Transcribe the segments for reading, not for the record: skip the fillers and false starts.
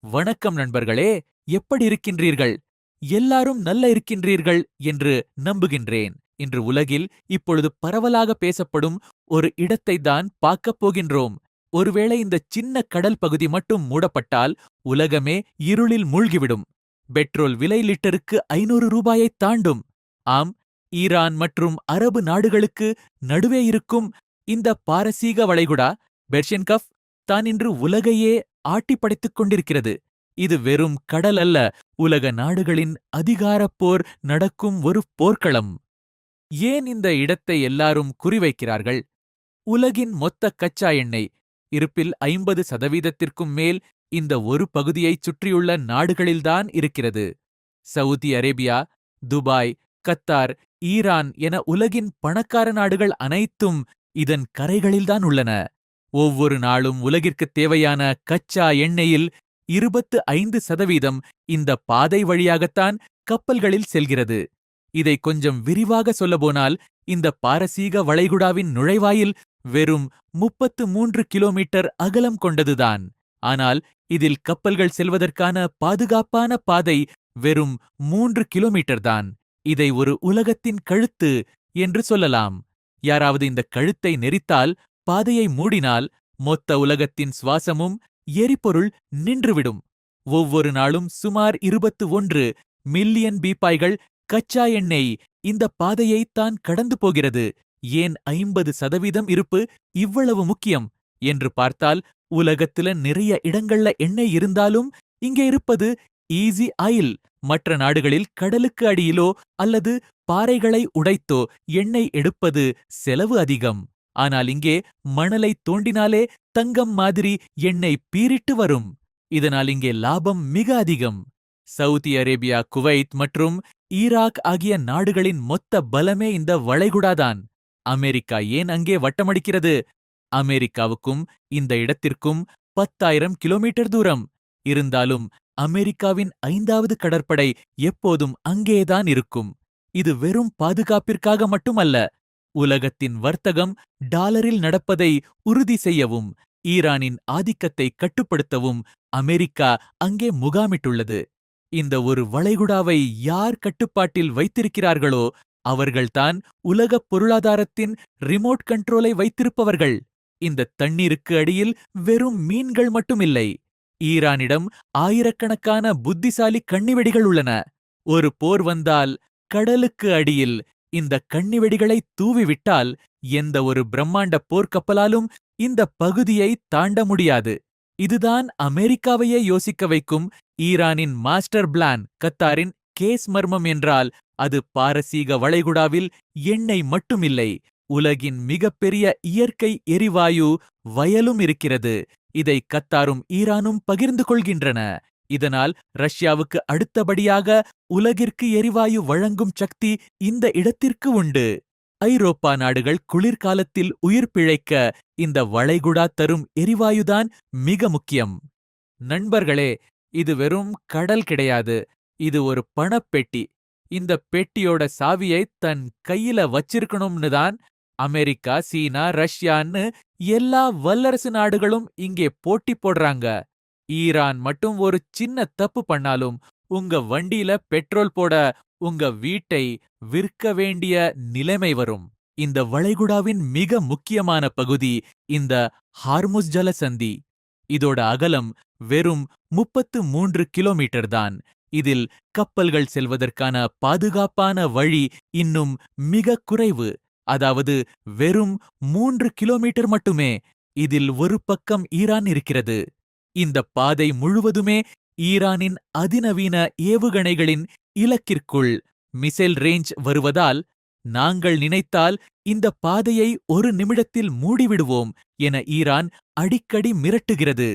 வணக்கம் நண்பர்களே, எப்படி இருக்கின்றீர்கள்? எல்லாரும் நல்ல இருக்கின்றீர்கள் என்று நம்புகின்றேன். இன்று உலகில் இப்பொழுது பரவலாக பேசப்படும் ஒரு இடத்தைத் தான் பார்க்கப் போகின்றோம். ஒருவேளை இந்த சின்ன கடல் பகுதி மட்டும் மூடப்பட்டால் உலகமே இருளில் மூழ்கிவிடும். பெட்ரோல் விலை லிட்டருக்கு 500 ரூபாயைத் தாண்டும். ஆம், ஈரான் மற்றும் அரபு நாடுகளுக்கு நடுவே இருக்கும் இந்த பாரசீக வளைகுடா, பெர்ஷியன் கஃப், தான் இன்று உலகையே ஆட்டிப் படைத்துக் கொண்டிருக்கிறது. இது வெறும் கடல் அல்ல, உலக நாடுகளின் அதிகாரப் போர் நடக்கும் ஒரு போர்க்களம். ஏன் இந்த இடத்தை எல்லாரும் குறிவைக்கிறார்கள்? உலகின் மொத்த கச்சா எண்ணெய் இருப்பில் 50% மேல் இந்த ஒரு பகுதியைச் சுற்றியுள்ள நாடுகளில்தான் இருக்கிறது. Saudi Arabia, Dubai, Qatar, Iran என உலகின் பணக்கார நாடுகள் அனைத்தும் இதன் கரைகளில்தான் உள்ளன. ஒவ்வொரு நாளும் உலகிற்குத் தேவையான கச்சா எண்ணெயில் 25% இந்த பாதை வழியாகத்தான் கப்பல்களில் செல்கிறது. இதை கொஞ்சம் விரிவாக சொல்லப்போனால், இந்த பாரசீக வளைகுடாவின் நுழைவாயில் வெறும் 33 கிலோமீட்டர் அகலம் கொண்டதுதான். ஆனால் இதில் கப்பல்கள் செல்வதற்கான பாதுகாப்பான பாதை வெறும் 3 கிலோமீட்டர் தான். இதை ஒரு உலகத்தின் கழுத்து என்று சொல்லலாம். யாராவது இந்த கழுத்தை நெரித்தால், பாதையை மூடினால், மொத்த உலகத்தின் சுவாசமும் எரிபொருள் நின்றுவிடும். ஒவ்வொரு நாளும் சுமார் 21 மில்லியன் பீப்பாய்கள் கச்சா எண்ணெய் இந்த பாதையை தான் கடந்து போகிறது. ஏன் 50% இருப்பு இவ்வளவு முக்கியம் என்று பார்த்தால், உலகத்துல நிறைய இடங்கள்ல எண்ணெய் இருந்தாலும் இங்கே இருப்பது ஈஸி ஆயில். மற்ற நாடுகளில் கடலுக்கு அடியிலோ அல்லது பாறைகளை உடைத்தோ எண்ணெய் எடுப்பது செலவு அதிகம். ஆனால் இங்கே மணலை தோண்டினாலே தங்கம் மாதிரி எண்ணெய் பீரிட்டு வரும். இதனால் இங்கே லாபம் மிக அதிகம். சவுதி அரேபியா, குவைத் மற்றும் ஈராக் ஆகிய நாடுகளின் மொத்த பலமே இந்த வளைகுடாதான். அமெரிக்கா ஏன் அங்கே வட்டமடிக்கிறது? அமெரிக்காவுக்கும் இந்த இடத்திற்கும் 10,000 கிலோமீட்டர் தூரம். இருந்தாலும் அமெரிக்காவின் 5வது கடற்படை எப்போதும் அங்கேதான் இருக்கும். இது வெறும் பாதுகாப்பிற்காக மட்டுமல்ல, உலகத்தின் வர்த்தகம் டாலரில் நடப்பதை உறுதி செய்யவும், ஈரானின் ஆதிக்கத்தை கட்டுப்படுத்தவும் அமெரிக்கா அங்கே முகாமிட்டுள்ளது. இந்த ஒரு வளைகுடாவை யார் கட்டுப்பாட்டில் வைத்திருக்கிறார்களோ அவர்கள்தான் உலகப் பொருளாதாரத்தின் ரிமோட் கண்ட்ரோலை வைத்திருப்பவர்கள். இந்த தண்ணீருக்கு அடியில் வெறும் மீன்கள் மட்டுமில்லை. ஈரானிடம் ஆயிரக்கணக்கான புத்திசாலி கண்ணிவெடிகள் உள்ளன. ஒரு போர் வந்தால் கடலுக்கு அடியில் இந்த கண்ணிவெடிகளை தூவிவிட்டால் எந்த ஒரு பிரம்மாண்ட போர்க்கப்பலாலும் இந்த பகுதியை தாண்ட முடியாது. இதுதான் அமெரிக்காவையே யோசிக்க வைக்கும் ஈரானின் மாஸ்டர் பிளான். கத்தாரின் கேஸ் மர்மம் என்றால் அது பாரசீக வளைகுடாவில் எண்ணெய் மட்டுமில்லை, உலகின் மிகப்பெரிய இயற்கை எரிவாயு வயலும் இருக்கிறது. இதை கத்தாரும் ஈரானும் பகிர்ந்து கொள்கின்றன. இதனால் ரஷ்யாவுக்கு அடுத்தபடியாக உலகிற்கு எரிவாயு வழங்கும் சக்தி இந்த இடத்திற்கு உண்டு. ஐரோப்பா நாடுகள் குளிர்காலத்தில் உயிர் பிழைக்க இந்த வளைகுடா தரும் எரிவாயுதான் மிக முக்கியம். நண்பர்களே, இது வெறும் கடல் கிடையாது. இது ஒரு பணப்பெட்டி. இந்த பெட்டியோட சாவியை தன் கையில வச்சிருக்கணும்னு தான் அமெரிக்கா, சீனா, ரஷ்யான்னு எல்லா வல்லரசு நாடுகளும் இங்கே போட்டி போடுறாங்க. ஈரான் மட்டும் ஒரு சின்ன தப்பு பண்ணாலும் உங்க வண்டியில பெட்ரோல் போட உங்க வீட்டை விற்க வேண்டிய நிலைமை வரும். இந்த வளைகுடாவின் மிக முக்கியமான பகுதி இந்த ஹார்முஸ் ஜலசந்தி. இதோட அகலம் வெறும் 33 கிலோமீட்டர் தான். இதில் கப்பல்கள் செல்வதற்கான பாதுகாப்பான வழி இன்னும் மிக குறைவு. அதாவது வெறும் 3 கிலோமீட்டர் மட்டுமே. இதில் ஒரு பக்கம் ஈரான் இருக்கிறது. இந்த பாதை முழுவதுமே ஈரானின் அதிநவீன ஏவுகணைகளின் இலக்கிற்குள் மிசைல் ரேஞ்ச் வருவதால், நாங்கள் நினைத்தால் இந்த பாதையை ஒரு நிமிடத்தில் மூடிவிடுவோம் என ஈரான் அடிக்கடி மிரட்டுகிறது.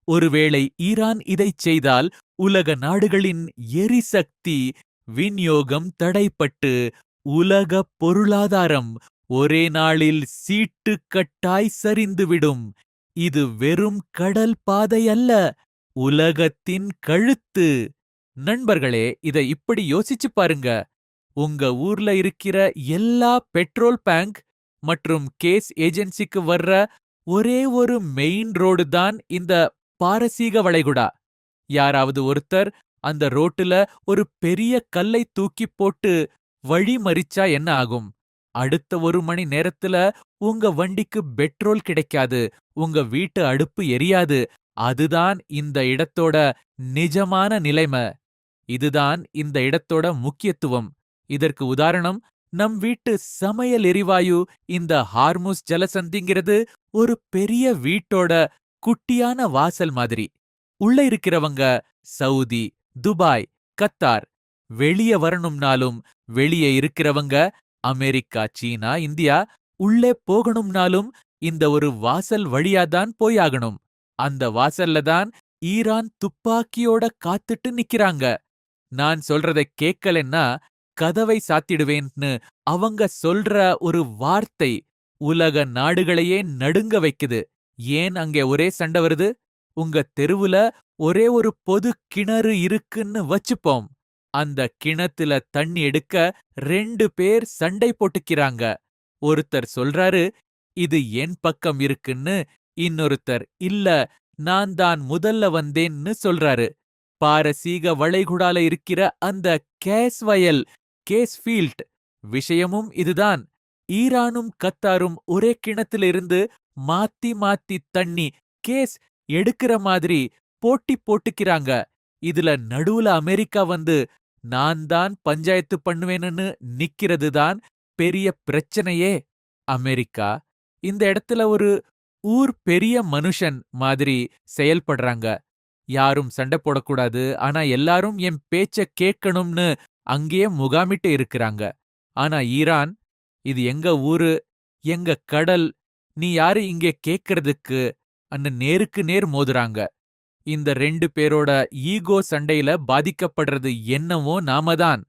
ஒருவேளை ஈரான் இதைச் செய்தால் உலக நாடுகளின் எரிசக்தி விநியோகம் தடைப்பட்டு உலக பொருளாதாரம் ஒரே நாளில் சீட்டுக்கட்டாய் சரிந்துவிடும். இது வெறும் கடல் பாதை அல்ல, உலகத்தின் கழுத்து. நண்பர்களே, இதை இப்படி யோசிச்சு பாருங்க. உங்க ஊர்ல இருக்கிற எல்லா பெட்ரோல் பங்க் மற்றும் கேஸ் ஏஜென்சிக்கு வர்ற ஒரே ஒரு மெயின் ரோடு தான் இந்த பாரசீக வளைகுடா. யாராவது ஒருத்தர் அந்த ரோட்டுல ஒரு பெரிய கல்லை தூக்கி போட்டு வழி மறிச்சா என்ன ஆகும்? அடுத்த 1 மணி நேரத்துல உங்க வண்டிக்கு பெட்ரோல் கிடைக்காது, உங்க வீட்டு அடுப்பு எரியாது. அதுதான் இந்த இடத்தோட நிஜமான நிலைமை. இதுதான் இந்த இடத்தோட முக்கியத்துவம். இதற்கு உதாரணம், நம் வீட்டு சமையல் எரிவாயு. இந்த ஹார்முஸ் ஜலசந்திங்கிறது ஒரு பெரிய வீட்டோட குட்டியான வாசல் மாதிரி. உள்ள இருக்கிறவங்க சவுதி, துபாய், கத்தார். வெளிய வரணும்னாலும் வெளியே இருக்கிறவங்க அமெரிக்கா, சீனா, இந்தியா. உள்ளே போகணும்னாலும் இந்த ஒரு வாசல் வழியாதான் போயாகணும். அந்த வாசல்ல தான் ஈரான் துப்பாக்கியோட காத்துட்டு நிக்கிறாங்க. நான் சொல்றதை கேட்கலன்னா கதவை சாத்திடுவேன்னு அவங்க சொல்ற ஒரு வார்த்தை உலக நாடுகளையே நடுங்க வைக்குது. ஏன் அங்கே ஒரே சண்டை வருது? உங்க தெருவுல ஒரே ஒரு பொது கிணறு இருக்குன்னு வச்சுப்போம். அந்த கிணத்துல தண்ணி எடுக்க 2 பேர் சண்டை போட்டுக்கிறாங்க. ஒருத்தர் சொல்றாரு, இது என் பக்கம் இருக்குன்னு. இன்னொருத்தர், இல்ல, நான் தான் முதல்ல வந்தேன்னு சொல்றாரு. பாரசீக வளைகுடால இருக்கிற அந்த கேஸ் வயல், கேஸ் ஃபீல்ட் விஷயமும் இதுதான். ஈரானும் கத்தாரும் ஒரே கிணத்திலிருந்து மாத்தி மாத்தி தண்ணி, கேஸ் எடுக்கிற மாதிரி போட்டி போட்டுக்கிறாங்க. இதுல நடுவுல அமெரிக்கா வந்து நான் தான் பஞ்சாயத்து பண்ணுவேன்னு நிக்கிறது தான் பெரிய பிரச்சனையே. அமெரிக்கா இந்த இடத்துல ஒரு ஊர் பெரிய மனுஷன் மாதிரி செயல்படுறாங்க. யாரும் சண்டை போடக்கூடாது, ஆனா எல்லாரும் என் பேச்ச கேட்கணும்னு அங்கேயே முகாமிட்டு இருக்கிறாங்க. ஆனா ஈரான், இது எங்க ஊரு, எங்க கடல், நீ யாரு இங்கே கேட்கறதுக்கு அன்னு நேருக்கு நேர் மோதுறாங்க. இந்த 2 பேரோட ஈகோ சண்டையில பாதிக்கப்படுறது என்னவோ நாம தான்.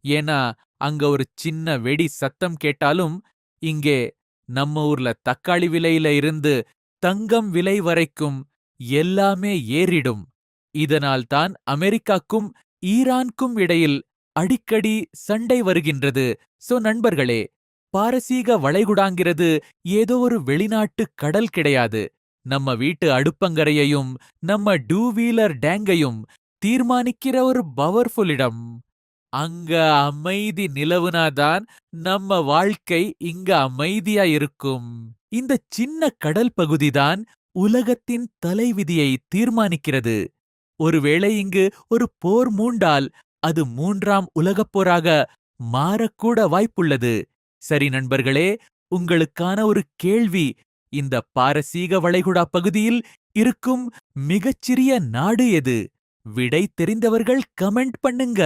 ஏன்னா அங்க ஒரு சின்ன வெடி சத்தம் கேட்டாலும் இங்கே நம்ம ஊர்ல தக்காளி விலையில இருந்து தங்கம் விலை வரைக்கும் எல்லாமே ஏறிடும். இதனால்தான் அமெரிக்காக்கும் ஈரானுக்கும் இடையில் அடிக்கடி சண்டை வருகின்றது. சோ நண்பர்களே, பாரசீக வளைகுடாங்கிறது ஏதோ ஒரு வெளிநாட்டு கடல் கிடையாது. நம்ம வீட்டு அடுப்பங்கரையையும் நம்ம டூ வீலர் டேங்கையும் தீர்மானிக்கிற ஒரு பவர்ஃபுல் இடம். அங்க அமைதி நிலவுனாதான் நம்ம வாழ்க்கை இங்க அமைதியா இருக்கும். இந்த சின்ன கடல் பகுதிதான் உலகத்தின் தலைவிதியை தீர்மானிக்கிறது. ஒருவேளை இங்கு ஒரு போர் மூண்டால் அது 3ஆம் உலகப் போராக மாறக்கூட வாய்ப்புள்ளது. சரி நண்பர்களே, உங்களுக்கான ஒரு கேள்வி. இந்த பாரசீக வளைகுடா பகுதியில் இருக்கும் மிகச்சிறிய நாடு எது? விடை தெரிந்தவர்கள் கமெண்ட் பண்ணுங்க.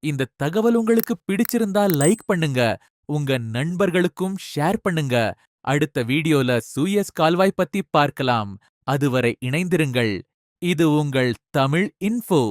இந்த தகவல் உங்களுக்கு பிடிச்சிருந்தா லைக் பண்ணுங்க. உங்க நண்பர்களுக்கும் ஷேர் பண்ணுங்க. அடுத்த வீடியோல சூயஸ் கால்வாய் பத்தி பார்க்கலாம். அதுவரை இணைந்திருங்கள். இது உங்கள் தமிழ் இன்ஃபோ.